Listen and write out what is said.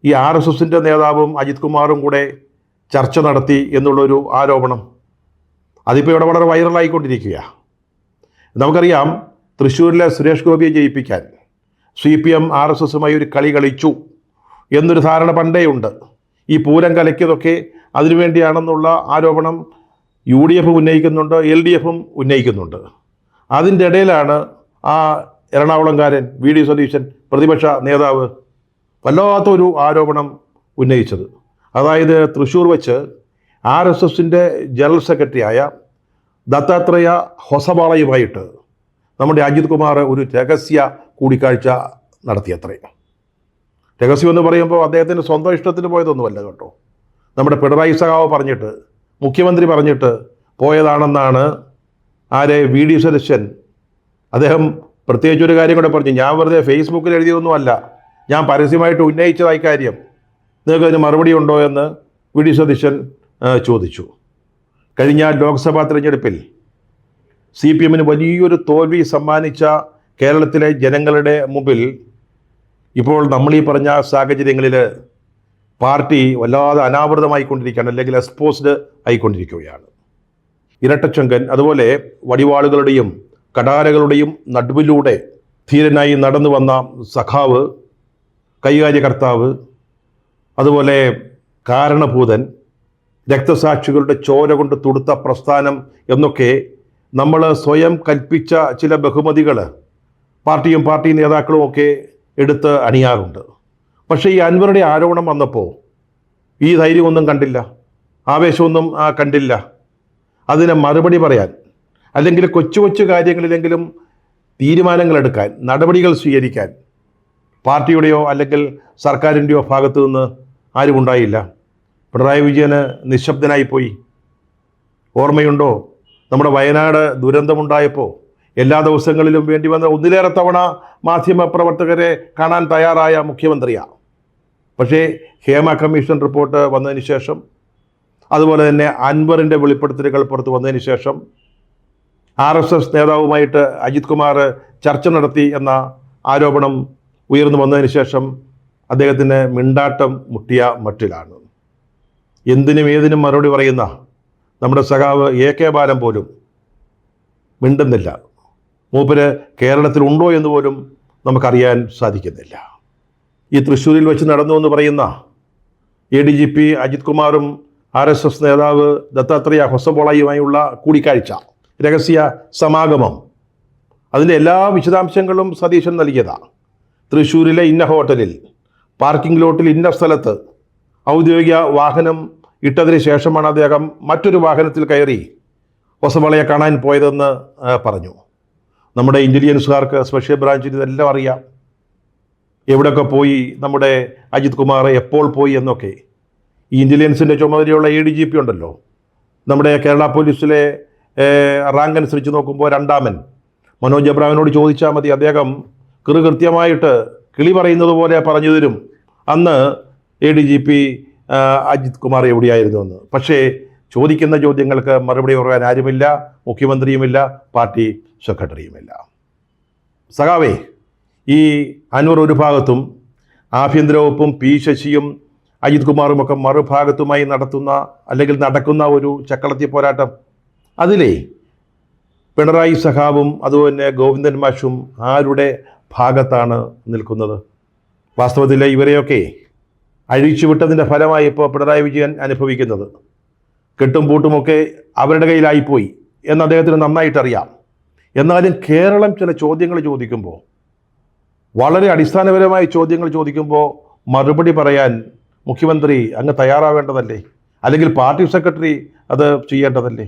ഈ RSSൻ്റെ നേതാവും അജിത് കുമാറും കൂടെ ചർച്ച നടത്തി എന്നുള്ളൊരു ആരോപണം അതിപ്പോൾ ഇവിടെ വളരെ വൈറലായിക്കൊണ്ടിരിക്കുകയാണ്. നമുക്കറിയാം, തൃശ്ശൂരിലെ സുരേഷ് ഗോപിയെ ജയിപ്പിക്കാൻ CPM RSSുമായി ഒരു കളി കളിച്ചു എന്നൊരു ധാരണ പണ്ടേയുണ്ട്. ഈ പൂരം കലക്കിയതൊക്കെ അതിനുവേണ്ടിയാണെന്നുള്ള ആരോപണം UDF ഉന്നയിക്കുന്നുണ്ട്, LDFും ഉന്നയിക്കുന്നുണ്ട്. അതിൻ്റെ ഇടയിലാണ് ആ എറണാകുളംകാരൻ VD സതീശൻ, പ്രതിപക്ഷ നേതാവ്, വല്ലാത്തൊരു ആരോപണം ഉന്നയിച്ചത്. അതായത് തൃശ്ശൂർ വെച്ച് RSSൻ്റെ ജനറൽ സെക്രട്ടറിയായ ദത്താത്രേയ ഹൊസബാളയുമായിട്ട് നമ്മുടെ അജിത് കുമാർ ഒരു രഹസ്യ കൂടിക്കാഴ്ച നടത്തിയത്രേ. രഹസ്യം എന്ന് പറയുമ്പോൾ അദ്ദേഹത്തിന് സ്വന്തം ഇഷ്ടത്തിന് പോയതൊന്നുമല്ല കേട്ടോ. നമ്മുടെ പിണറായി സഖാവ് പറഞ്ഞിട്ട്, മുഖ്യമന്ത്രി പറഞ്ഞിട്ട് പോയതാണെന്നാണ് VD സതീശൻ. അദ്ദേഹം പ്രത്യേകിച്ചൊരു കാര്യം കൂടെ പറഞ്ഞു, ഞാൻ വെറുതെ ഫേസ്ബുക്കിൽ എഴുതിയൊന്നുമല്ല, ഞാൻ പരസ്യമായിട്ട് ഉന്നയിച്ചതായി കാര്യം, നിങ്ങൾക്ക് അതിന് മറുപടി ഉണ്ടോ എന്ന് VD സതീശൻ ചോദിച്ചു. കഴിഞ്ഞ ലോക്സഭാ തിരഞ്ഞെടുപ്പിൽ CPMന് വലിയൊരു തോൽവി സമ്മാനിച്ച കേരളത്തിലെ ജനങ്ങളുടെ മുമ്പിൽ ഇപ്പോൾ നമ്മൾ ഈ പറഞ്ഞ സാഹചര്യങ്ങളിൽ പാർട്ടി വല്ലാതെ അനാവൃതമായിക്കൊണ്ടിരിക്കുകയാണ്, അല്ലെങ്കിൽ എക്സ്പോസ്ഡ് ആയിക്കൊണ്ടിരിക്കുകയാണ്. ഇരട്ടച്ചങ്കൻ, അതുപോലെ വടിവാളുകളുടെയും കടാരകളുടെയും നടുവിലൂടെ ധീരനായി നടന്നു വന്ന സഖാവ്, കൈകാര്യകർത്താവ്, അതുപോലെ കാരണഭൂതൻ, രക്തസാക്ഷികളുടെ ചോര കൊണ്ട് തുടുത്ത പ്രസ്ഥാനം എന്നൊക്കെ നമ്മൾ സ്വയം കൽപ്പിച്ച ചില ബഹുമതികൾ പാർട്ടിയും പാർട്ടി നേതാക്കളും ഒക്കെ എടുത്ത് അണിയാറുണ്ട്. പക്ഷേ ഈ അൻവറുടെ ആരോപണം വന്നപ്പോൾ ഈ ധൈര്യമൊന്നും കണ്ടില്ല, ആവേശമൊന്നും കണ്ടില്ല. അതിന് മറുപടി പറയാൻ, അല്ലെങ്കിൽ കൊച്ചു കൊച്ചു കാര്യങ്ങളിലെങ്കിലും തീരുമാനങ്ങളെടുക്കാൻ, നടപടികൾ സ്വീകരിക്കാൻ പാർട്ടിയുടെയോ അല്ലെങ്കിൽ സർക്കാരിൻ്റെയോ ഭാഗത്തു നിന്ന് ആരും ഉണ്ടായില്ല. പിണറായി വിജയന് നിശബ്ദനായിപ്പോയി. ഓർമ്മയുണ്ടോ, നമ്മുടെ വയനാട് ദുരന്തമുണ്ടായപ്പോൾ എല്ലാ ദിവസങ്ങളിലും വേണ്ടി വന്ന ഒന്നിലേറെ തവണ മാധ്യമപ്രവർത്തകരെ കാണാൻ തയ്യാറായ മുഖ്യമന്ത്രിയാണ്. പക്ഷേ ഹേമ കമ്മീഷൻ റിപ്പോർട്ട് വന്നതിന് ശേഷം, അതുപോലെ തന്നെ അൻവറിൻ്റെ വെളിപ്പെടുത്തലുകൾ പുറത്ത് വന്നതിന് ശേഷം, RSS നേതാവുമായിട്ട് അജിത് കുമാർ ചർച്ച നടത്തി എന്ന ആരോപണം ഉയർന്നു വന്നതിന് ശേഷം അദ്ദേഹത്തിന് മിണ്ടാട്ടം മുട്ടിയ മട്ടിലാണ്. എന്തിനും ഏതിനും മറുപടി പറയുന്ന നമ്മുടെ സഖാവ് AK ബാലൻ പോലും മിണ്ടുന്നില്ല. മൂപ്പര് കേരളത്തിലുണ്ടോ എന്ന് പോലും നമുക്കറിയാൻ സാധിക്കുന്നില്ല. ഈ തൃശ്ശൂരിൽ വെച്ച് നടന്നു എന്ന് പറയുന്ന ADGP അജിത് കുമാറും RSS നേതാവ് ദത്താത്രേയ ഹൊസബോളയുമായുള്ള കൂടിക്കാഴ്ച, രഹസ്യ സമാഗമം, അതിൻ്റെ എല്ലാ വിശദാംശങ്ങളും സതീശൻ നൽകിയതാണ്. തൃശ്ശൂരിലെ ഇന്ന ഹോട്ടലിൽ, പാർക്കിംഗ് ലോട്ടിൽ ഇന്ന സ്ഥലത്ത് ഔദ്യോഗിക വാഹനം ഇട്ടതിന് ശേഷമാണ് അദ്ദേഹം മറ്റൊരു വാഹനത്തിൽ കയറി ഹൊസബോളയെ കാണാൻ പോയതെന്ന് പറഞ്ഞു. നമ്മുടെ ഇൻ്റലിജൻസുകാർക്ക്, സ്പെഷ്യൽ ബ്രാഞ്ചിന് ഇതെല്ലാം അറിയാം, എവിടെയൊക്കെ പോയി നമ്മുടെ അജിത് കുമാർ, എപ്പോൾ പോയി എന്നൊക്കെ. ഈ ഇൻ്റലിജൻസിൻ്റെ ചുമതലയുള്ള ADGP ഉണ്ടല്ലോ, നമ്മുടെ കേരള പോലീസിലെ റാങ്ക് അനുസരിച്ച് നോക്കുമ്പോൾ രണ്ടാമൻ മനോജ് എബ്രാഹിമിനോട് ചോദിച്ചാൽ മതി, അദ്ദേഹം കൃത്യമായിട്ട് കിളി പറയുന്നത് പോലെ പറഞ്ഞു തരും അന്ന് ADGP അജിത് കുമാർ എവിടെയായിരുന്നു എന്ന്. പക്ഷേ ചോദിക്കുന്ന ചോദ്യങ്ങൾക്ക് മറുപടി പറയാൻ ആരുമില്ല, മുഖ്യമന്ത്രിയുമില്ല, പാർട്ടി സെക്രട്ടറിയുമില്ല. സഖാവേ, ഈ അൻവർ ഒരു ഭാഗത്തും ആഭ്യന്തര വകുപ്പും P ശശിയും അജിത് കുമാറുമൊക്കെ മറുഭാഗത്തുമായി നടത്തുന്ന, അല്ലെങ്കിൽ നടക്കുന്ന ഒരു ചക്കളത്തി പോരാട്ടം, അതിലേ പിണറായി സഖാവും അതുപോലെ ഗോവിന്ദൻ മാഷും ആരുടെ ഭാഗത്താണ് നിൽക്കുന്നത്? വാസ്തവത്തിൽ ഇവരെയൊക്കെ അഴിച്ചുവിട്ടതിൻ്റെ ഫലമായി ഇപ്പോൾ പിണറായി വിജയൻ അനുഭവിക്കുന്നത്. കെട്ടും പൂട്ടുമൊക്കെ അവരുടെ കയ്യിലായിപ്പോയി എന്ന് അദ്ദേഹത്തിന് നന്നായിട്ടറിയാം. എന്നാലും കേരളം ചില ചോദ്യങ്ങൾ ചോദിക്കുമ്പോൾ, വളരെ അടിസ്ഥാനപരമായ ചോദ്യങ്ങൾ ചോദിക്കുമ്പോൾ മറുപടി പറയാൻ മുഖ്യമന്ത്രി അങ്ങ് തയ്യാറാവേണ്ടതല്ലേ? അല്ലെങ്കിൽ പാർട്ടി സെക്രട്ടറി അത് ചെയ്യേണ്ടതല്ലേ?